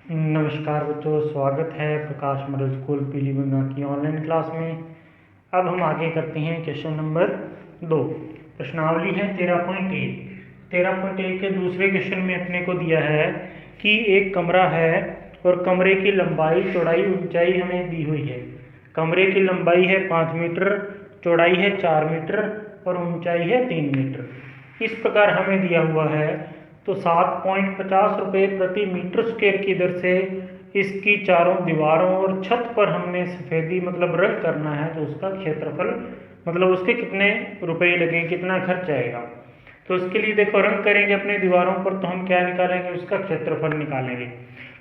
नमस्कार बच्चों, स्वागत है प्रकाश मिडिल स्कूल पीलीभीत की ऑनलाइन क्लास में। अब हम आगे करते हैं क्वेश्चन नंबर 2। प्रश्नावली है 13.1। 13.1 के दूसरे क्वेश्चन में अपने को दिया है कि एक कमरा है और कमरे की लंबाई चौड़ाई ऊंचाई हमें दी हुई है। कमरे की लंबाई है 5 मीटर, चौड़ाई है 4 मीटर और ऊंचाई है 3 मीटर। इस प्रकार हमें दिया हुआ है तो 7.50 रुपये प्रति मीटर स्क्वायर की दर से इसकी चारों दीवारों और छत पर हमने सफ़ेदी मतलब रंग करना है। तो उसका क्षेत्रफल मतलब उसके कितने रुपए लगेंगे, कितना खर्च आएगा। तो उसके लिए देखो, रंग करेंगे अपने दीवारों पर तो हम क्या निकालेंगे, उसका क्षेत्रफल निकालेंगे।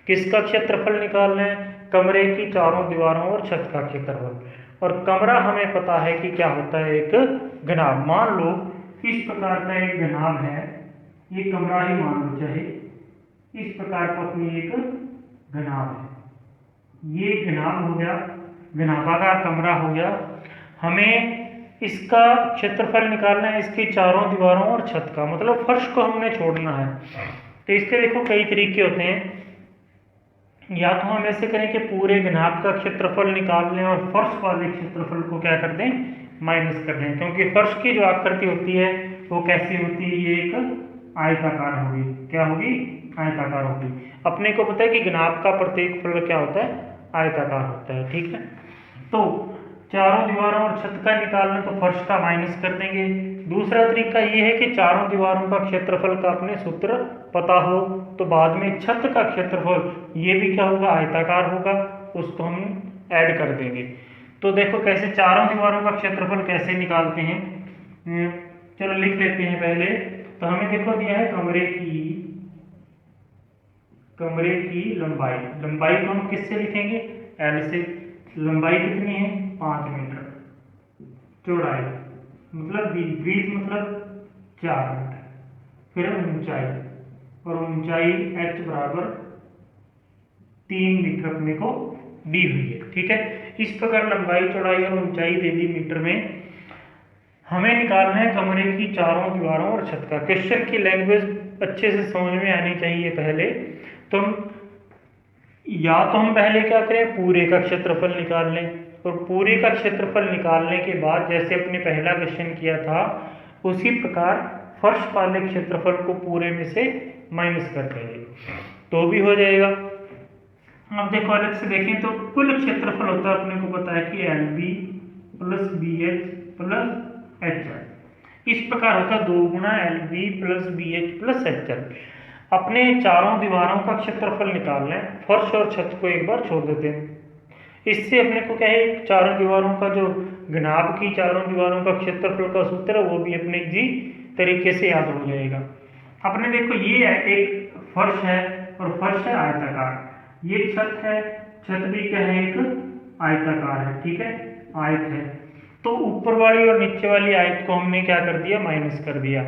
किसका क्षेत्रफल निकालना है? कमरे की चारों दीवारों और छत का क्षेत्रफल। और कमरा हमें पता है कि क्या होता है, एक घनाभ। मान लो इस प्रकार का एक घनाभ है, ये कमरा ही मान लो चाहे, इस प्रकार का कोई एक घनाभ है। ये घनाभ हो गया, घनाभाकार कमरा हो गया। हमें इसका क्षेत्रफल निकालना है, इसकी चारों दीवारों और छत का, मतलब फर्श को हमने छोड़ना है। तो इसके देखो कई तरीके होते हैं। या तो हम ऐसे करें कि पूरे घनाभ का क्षेत्रफल निकाल लें और फर्श वाले क्षेत्रफल को क्या कर दें, माइनस कर दें। क्योंकि फर्श की जो आकृति होती है वो कैसी होती है, ये एक आयताकार होगी। क्या होगी? आयताकार होगी। अपने को पता है कि घनाभ का प्रत्येक फल क्या होता है, आयताकार होता है। ठीक है, तो चारों दीवारों और छत का निकालना, तो फर्श का माइनस कर देंगे। दूसरा तरीका ये है कि चारों दीवारों का क्षेत्रफल का अपने सूत्र पता हो तो बाद में छत का क्षेत्रफल ये भी क्या होगा, आयताकार होगा, उसको हम ऐड कर देंगे। तो देखो कैसे चारों दीवारों का क्षेत्रफल कैसे निकालते हैं। चलो लिख लेते हैं पहले। तो हमें देखो दिया है कमरे की लंबाई। लंबाई को हम किससे लिखेंगे, एल से। लंबाई कितनी है, 5 मीटर। चौड़ाई मतलब बीच मतलब 4 मीटर। फिर ऊंचाई, और ऊंचाई h बराबर 3 मीटर अपने को दी हुई है। ठीक है, इस प्रकार लंबाई चौड़ाई और ऊंचाई दे दी मीटर में। हमें निकालना है कमरे की चारों दीवारों और छत का। क्वेश्चन की लैंग्वेज अच्छे से समझ में आनी चाहिए पहले। तो हम पहले क्या करें, पूरे का क्षेत्रफल निकाल लें। और पूरे का क्षेत्रफल निकालने के बाद जैसे अपने पहला क्वेश्चन किया था उसी प्रकार फर्श वाले क्षेत्रफल को पूरे में से माइनस कर देंगे तो भी हो जाएगा। अब देखो अलग से देखें तो कुल क्षेत्रफल होता है, अपने को पता है कि L B plus B H plus H L. इस प्रकार होता है 2 गुना L B plus B H plus H L. अपने चारों दीवारों का क्षेत्रफल निकालना है, फर्श और छत को एक बार छोड़ देते हैं। इससे अपने को क्या है, चारों दीवारों का जो घनाभ की चारों दीवारों का क्षेत्रफल का सूत्र है वो भी अपने इजी तरीके से याद हो जाएगा। अपने देखो ये है एक फर्श है और फर्श है आयताकार। ये छत है, छत भी क्या है, एक आयताकार है। ठीक है, आयत है। तो ऊपर वाली और नीचे वाली आयत को हमने क्या कर दिया, माइनस कर दिया।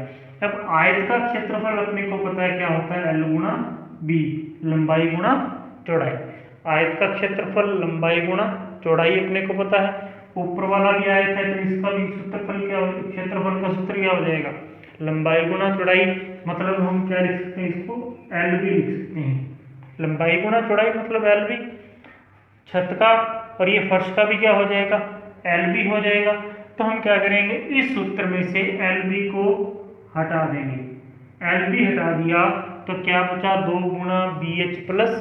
अब आयत का क्षेत्रफल अपने को पता है क्या होता है, एल गुणा बी, लंबाई गुणा चौड़ाई। आयत का क्षेत्रफल लंबाई गुणा चौड़ाई अपने को पता है। ऊपर वाला भी आयत है तो इसका भी क्षेत्रफल क्या हो, क्षेत्रफल का सूत्र क्या हो जाएगा, लंबाई गुणा चौड़ाई। मतलब हम क्या लिख सकते हैं, इसको एल भी लिख सकते हैं। लंबाई गुणा चौड़ाई मतलब एल बी। छत का और ये फर्श का भी क्या हो जाएगा, एल बी हो जाएगा। तो हम क्या करेंगे, इस सूत्र में से एल बी को हटा देंगे। एल बी हटा दिया तो क्या बचा, 2 गुना B H plus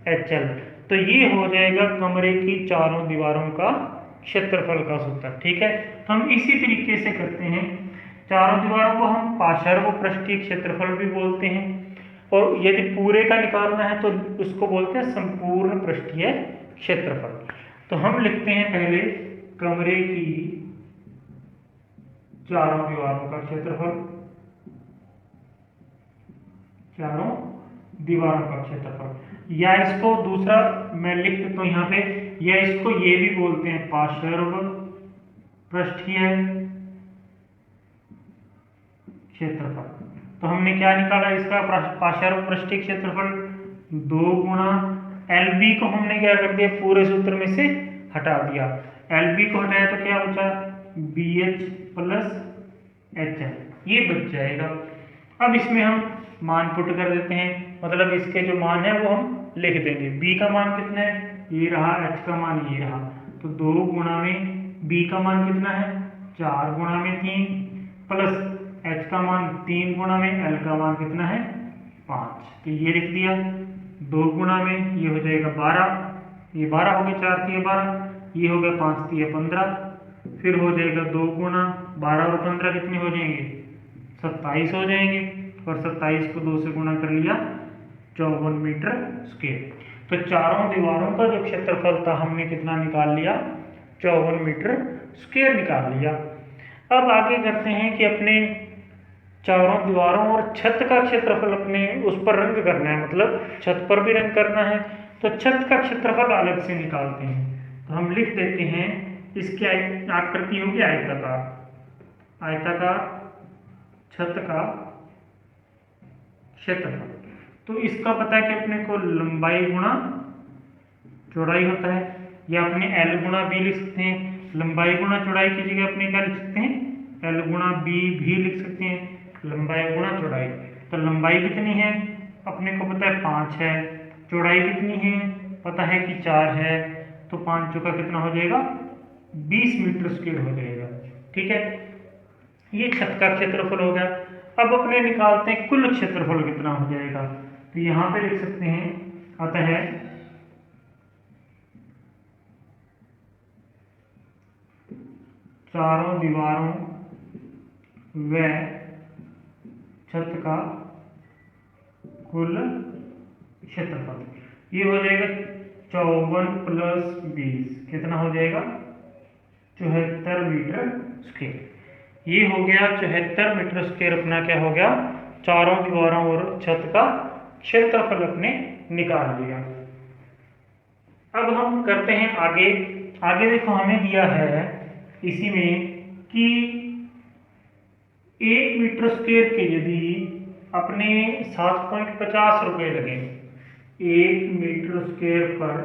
H L. तो ये हो जाएगा कमरे की चारों दीवारों का क्षेत्रफल का सूत्र। ठीक है, तो हम इसी तरीके से करते हैं। चारों दीवारों को हम पार्श्व पृष्ठीय क्षेत्रफल भी बोलते हैं, और यदि पूरे का निकालना है तो उसको बोलते हैं संपूर्ण पृष्ठीय क्षेत्रफल। तो हम लिखते हैं पहले कमरे की चारों दीवारों का क्षेत्रफल, चारों दीवारों का क्षेत्रफल। या इसको दूसरा मैं लिख देता हूं यहाँ पे, या इसको ये भी बोलते हैं पार्श्व पृष्ठीय क्षेत्रफल। तो हमने क्या निकाला, इसका पार्श्व पृष्ठीय क्षेत्रफल 2 गुना एल बी को हमने क्या कर दिया, पूरे सूत्र में से हटा दिया। एल बी को हटाया तो क्या बचा, B H plus H L, ये बच जाएगा। अब इसमें हम मान पुट कर देते हैं, मतलब इसके जो मान है वो हम लिख देंगे। बी का मान कितना है, ये रहा, एच का मान ये रहा, तो 2 गुणा में बी का मान कितना है 4 गुणा में 3 प्लस एच का मान 3 गुणा में एल का मान कितना है 5, तो ये लिख दिया। 2 गुणा में ये हो जाएगा 12, ये 12 हो गया, 4 3 12, ये हो गया 5 3 15, फिर हो जाएगा 2 गुणा 12 और 15 कितने हो जाएंगे 27 हो जाएंगे, और 27 को 2 से गुणा कर लिया 54 मीटर स्क्वायर। तो चारों दीवारों का जो क्षेत्रफल था हमने कितना निकाल लिया 54 मीटर स्क्वायर निकाल लिया। अब आगे करते हैं कि अपने चारों दीवारों और छत का क्षेत्रफल अपने उस पर रंग करना है, मतलब छत पर भी रंग करना है, तो छत का क्षेत्रफल अलग से निकालते हैं। तो हम लिख देते हैं इसकी आकृति होगी आयताकार, आयताकार छत का क्षेत्रफल। तो इसका पता है कि अपने को लंबाई गुणा चौड़ाई होता है, या अपने एल गुणा बी लिख सकते हैं। लंबाई गुणा चौड़ाई की जगह अपने क्या लिख सकते हैं, एल गुणा बी भी लिख सकते हैं, लंबाई गुणा चौड़ाई। तो लंबाई कितनी है अपने को पता है 5 है, चौड़ाई कितनी है पता है कि 4 है, तो 5 चौका कितना हो जाएगा 20 मीटर स्क्वायर हो जाएगा। ठीक है, ये छत का क्षेत्रफल हो गया। अब अपने निकालते हैं कुल क्षेत्रफल कितना हो जाएगा, तो यहां पे लिख सकते हैं अतः चारों दीवारों व छत का कुल क्षेत्रफल, ये हो जाएगा 54 प्लस 20 कितना हो जाएगा 74 मीटर स्क्वायर। ये हो गया 74 मीटर स्क्वायर अपना क्या हो गया चारों दीवारों और छत का क्षेत्रफल अपने निकाल लिया। अब हम करते हैं आगे। आगे देखो हमें दिया है इसी में कि 1 मीटर स्क्वायर के यदि अपने 7.50 रुपए लगे, 1 मीटर स्क्वायर पर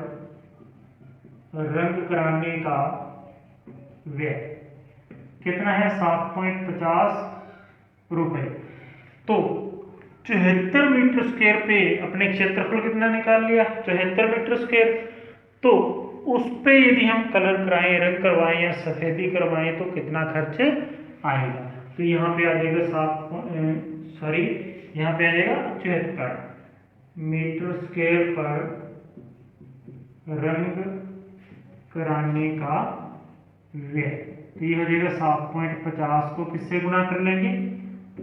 रंग कराने का व्यय कितना है 7.50 रुपए। तो 74 मीटर स्क्वायर पे अपने क्षेत्रफल कितना निकाल लिया 74 मीटर स्क्वायर। तो उस पे यदि हम कलर कराएं, रंग करवाएं या सफेदी करवाएं तो कितना खर्च आएगा, तो यहाँ पे आ जाएगा यहाँ पे आ जाएगा 74 मीटर स्क्वायर पर रंग कराने का व्यय। तो ये हो जाएगा 7.50 को किससे गुणा कर लेंगे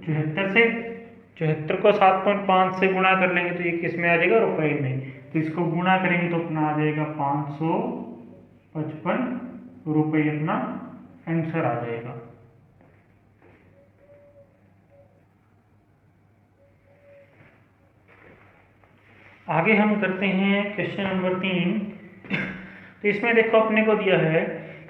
74 से, 74 को 7.5 से गुणा कर लेंगे तो ये किस में आ जाएगा रुपए में, तो इसको गुणा करेंगे तो अपना आ जाएगा 555 रुपये अपना आंसर आ जाएगा। आगे हम करते हैं क्वेश्चन नंबर 3। तो इसमें देखो अपने को दिया है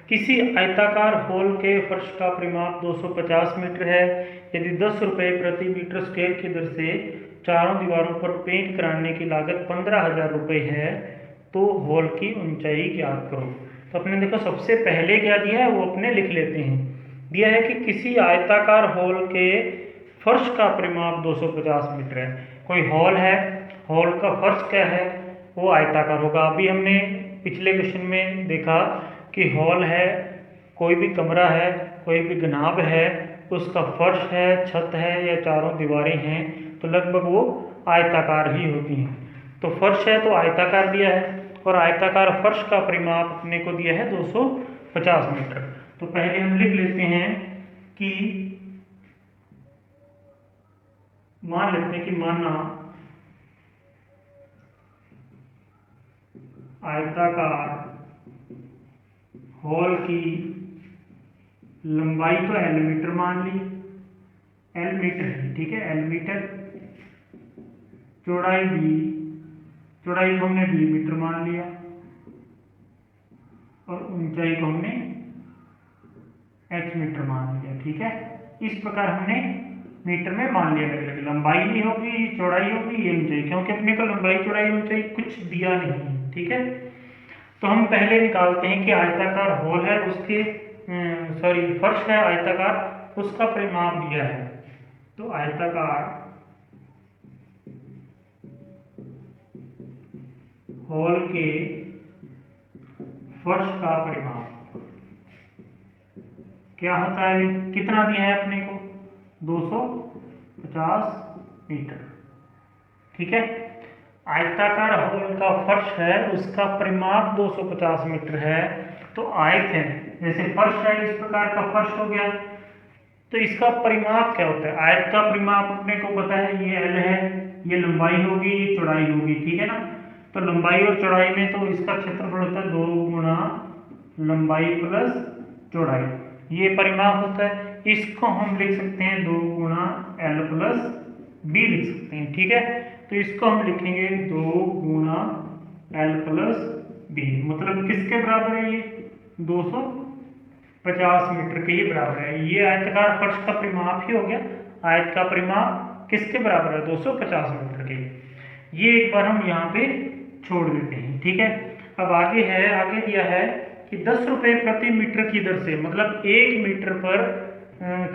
किसी आयताकार हॉल के फर्श का परिमाप 250 मीटर है, यदि 10 रुपये प्रति मीटर स्क्वायर की दर से चारों दीवारों पर पेंट कराने की लागत 15,000 रुपये है, तो हॉल की ऊंचाई ज्ञात करो। तो अपने देखो सबसे पहले क्या दिया है वो अपने लिख लेते हैं। दिया है कि किसी आयताकार हॉल के फर्श का परिमाप 250 मीटर है। कोई हॉल है, हॉल का फर्श क्या है वो आयताकार होगा। अभी हमने पिछले क्वेश्चन में देखा कि हॉल है, कोई भी कमरा है, कोई भी गनाब है, उसका फर्श है, छत है या चारों दीवारें हैं तो लगभग वो आयताकार ही होती हैं। तो फर्श है तो आयताकार दिया है, और आयताकार फर्श का परिमाप अपने को दिया है 250 मीटर। तो पहले हम लिख लेते हैं कि मान लेते हैं कि माना आयताकार हॉल की लंबाई तो एल मीटर मान ली, एल मीटर है, ठीक है, एल मीटर, चौड़ाई बी, चौड़ाई को हमने बी मीटर मान लिया, और ऊंचाई को हमने एच मीटर मान लिया। ठीक है, इस प्रकार हमने मीटर में मान लिया। लंबाई ही होगी, चौड़ाई होगी, ये ऊंचाई, क्योंकि अपने को लंबाई चौड़ाई ऊंचाई कुछ दिया नहीं है। ठीक है, तो हम पहले निकालते हैं कि आयताकार हॉल है, उसके फर्श है आयताकार, उसका परिमाप दिया है। तो आयताकार हॉल के फर्श का परिमाप क्या होता है, कितना दिया है अपने को, 250 मीटर। ठीक है, आयताकार हॉल का फर्श है, उसका परिमाप 250 मीटर है। तो आयत है, जैसे फर्श है, इस प्रकार का फर्श हो गया, तो इसका परिमाप क्या होता है, आयत का परिमाप अपने को पता है, ये एल है, ये लंबाई होगी, ये चौड़ाई होगी। ठीक है ना, तो लंबाई और चौड़ाई में तो इसका क्षेत्रफल होता है 2 गुना लंबाई प्लस चौड़ाई, ये परिमाप होता है। इसको हम लिख सकते हैं 2 गुना एल प्लस बी लिख सकते हैं। ठीक है, तो इसको हम लिखेंगे 2 गुना एल प्लस बी, मतलब किसके बराबर है, ये 250 मीटर के ही बराबर है। ये आयताकार फर्श का परिमाप ही हो गया, आयत का परिमाप किसके बराबर है, 250 मीटर के। ये एक बार हम यहाँ पे छोड़ देते हैं। ठीक है, अब आगे है, आगे दिया है कि 10 रुपये प्रति मीटर की दर से, मतलब 1 मीटर पर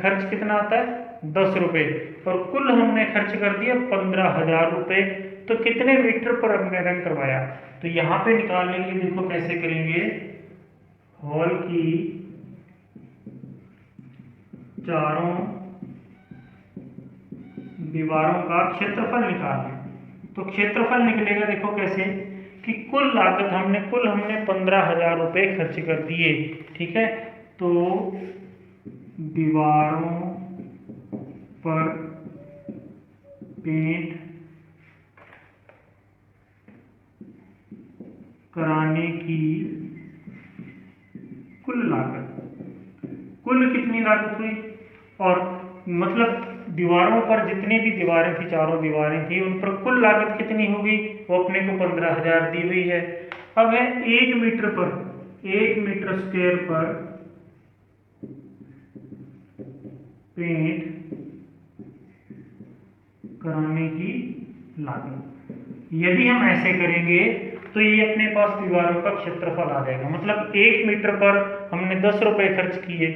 खर्च कितना आता है, 10 रुपये, और कुल हमने खर्च कर दिया 15,000 रुपये। तो कितने मीटर पर हमने रंग करवाया, तो यहाँ पे निकालने के लिए देखो कैसे करेंगे, हॉल की चारों दीवारों का क्षेत्रफल निकालना। तो क्षेत्रफल निकलेगा, देखो कैसे, कि कुल लागत हमने 15,000 रुपये खर्च कर दिए। ठीक है, तो दीवारों पर पेंट कराने की कुल लागत, कुल कितनी लागत हुई, और मतलब दीवारों पर जितनी भी दीवारें थी, चारों दीवारें थी, उन पर कुल लागत कितनी होगी, वो अपने को 15,000 दी हुई है। अब है 1 मीटर पर, 1 मीटर स्क्वायर पर पेंट कराने की लागत। यदि हम ऐसे करेंगे तो ये अपने पास दीवारों का क्षेत्रफल आ जाएगा, मतलब 1 मीटर पर हमने 10 रुपये खर्च किए,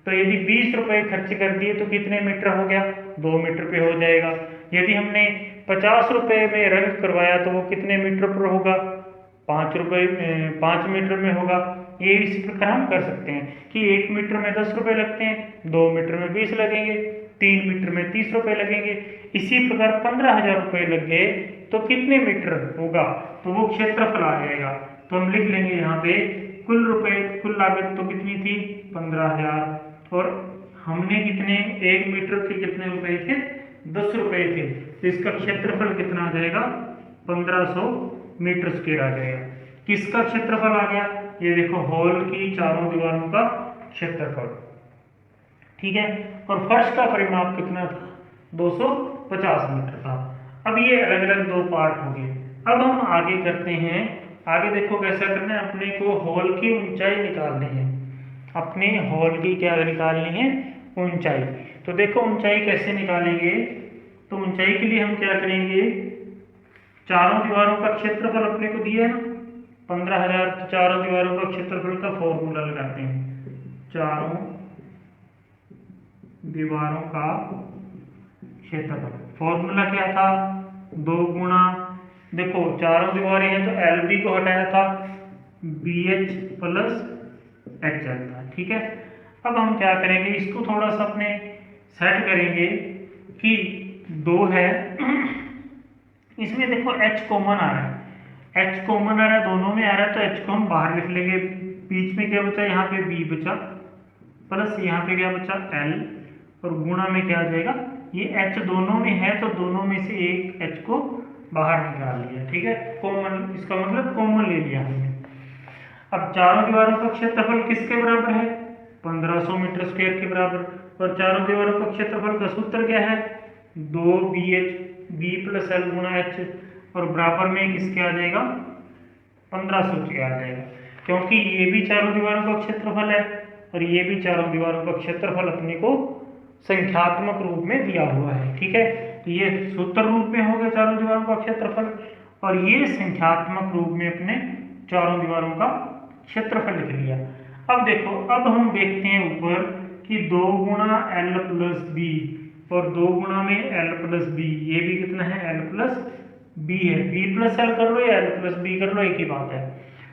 तो यदि 20 रुपये खर्च कर दिए तो कितने मीटर हो गया, 2 मीटर पे हो जाएगा। यदि हमने 50 रुपये में रंग करवाया तो वो कितने मीटर पर होगा, 5 मीटर में होगा। ये इसी प्रकार हम कर सकते हैं कि 1 मीटर में 10 रुपये लगते हैं, 2 मीटर में 20 लगेंगे, 3 मीटर में 30 रुपये लगेंगे। इसी प्रकार 15,000 रुपये लग गए तो कितने मीटर होगा, तो वो क्षेत्रफल आ जाएगा। तो हम लिख लेंगे यहाँ पे कुल रुपए, कुल लागत तो कितनी थी, 15,000, और हमने कितने, 1 मीटर के कितने रुपए थे, 10 रुपये थे, तो इसका क्षेत्रफल कितना आ जाएगा, 1500 मीटर स्क्वायर आ जाएगा। किसका क्षेत्रफल आ गया, ये देखो हॉल की चारों दीवारों का क्षेत्रफल। ठीक है, और फर्श का परिमाप कितना था, 250 मीटर था। अब ये अलग अलग 2 पार्ट हो गए। अब हम आगे करते हैं, आगे देखो कैसा करना है, अपने को हॉल की ऊंचाई निकालनी है, अपने हॉल की क्या निकालनी है, ऊंचाई। तो देखो ऊंचाई कैसे निकालेंगे, तो ऊंचाई के लिए हम क्या करेंगे, चारों दीवारों का क्षेत्रफल अपने को दिया है ना 15,000, तो चारों दीवारों का क्षेत्रफल का फॉर्मूला लगाते हैं, चारों दीवारों का क्षेत्रफल। फॉर्मूला क्या था, 2 गुना, देखो चारों दीवारें हैं तो एल बी को हटाया था, B H plus H L था। ठीक है, अब हम क्या करेंगे, इसको थोड़ा सा अपने सेट करेंगे कि 2 है, इसमें देखो एच कॉमन आ रहा है, एच कॉमन आ रहा है, दोनों में आ रहा है, तो एच को हम बाहर लिख लेंगे। बीच में क्या बचा, यहाँ पे बी बचा, प्लस यहाँ पे क्या बचा एल, और गुणा में क्या आ जाएगा, ये एच दोनों में है तो दोनों में से एक एच को बाहर निकाल लिया। ठीक है, कॉमन, इसका मतलब कॉमन ले लिया हमने। अब चारों दीवारों का क्षेत्रफल किसके बराबर है, 1500 मीटर स्क्वायर के बराबर, और चारों दीवारों का क्षेत्रफल का सूत्र क्या है, 2 B H, B plus L गुणा एच, और बराबर में किसके आ जाएगा, 1500 के आ जाएगा, क्योंकि ये भी चारों दीवारों का क्षेत्रफल है और ये भी चारों दीवारों का क्षेत्रफल अपने को संख्यात्मक रूप में दिया हुआ है। ठीक है, तो ये सूत्र रूप में हो गया चारों दीवारों का क्षेत्रफल, और ये संख्यात्मक रूप में अपने चारों दीवारों का क्षेत्रफल लिख लिया। अब देखो, अब हम देखते हैं ऊपर कि 2 गुना एल प्लस बी, और 2 गुना में एल प्लस बी, ये भी कितना है, एल प्लस बी है, बी प्लस एल कर लो या एल प्लस बी कर लो, एक ही बात है।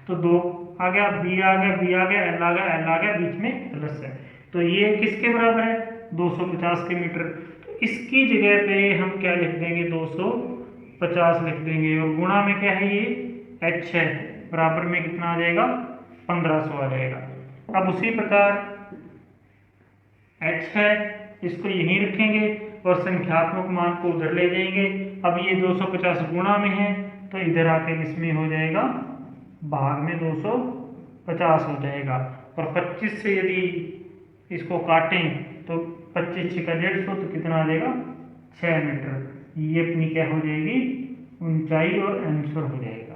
तो 2 आ गया, बी आ गया, बी आ गया, एल आ गया, एल आ गया, बीच में प्लस है। तो ये किसके बराबर है? 250 के मीटर। तो इसकी जगह पे हम क्या लिख देंगे? 250 लिख देंगे। और गुणा में क्या है? ये एच है, बराबर में कितना आ जाएगा? 1500 आ जाएगा। अब उसी प्रकार एच है, इसको यहीं रखेंगे और संख्यात्मक मान को उधर ले जाएंगे। अब ये 250 गुणा में है तो इधर आके इसमें हो जाएगा भाग में 250 हो जाएगा। और 25 से यदि इसको काटें तो 25 6 का 150, तो कितना आ जाएगा? 6 मीटर। ये अपनी क्या हो जाएगी? ऊंचाई और आंसर हो जाएगा।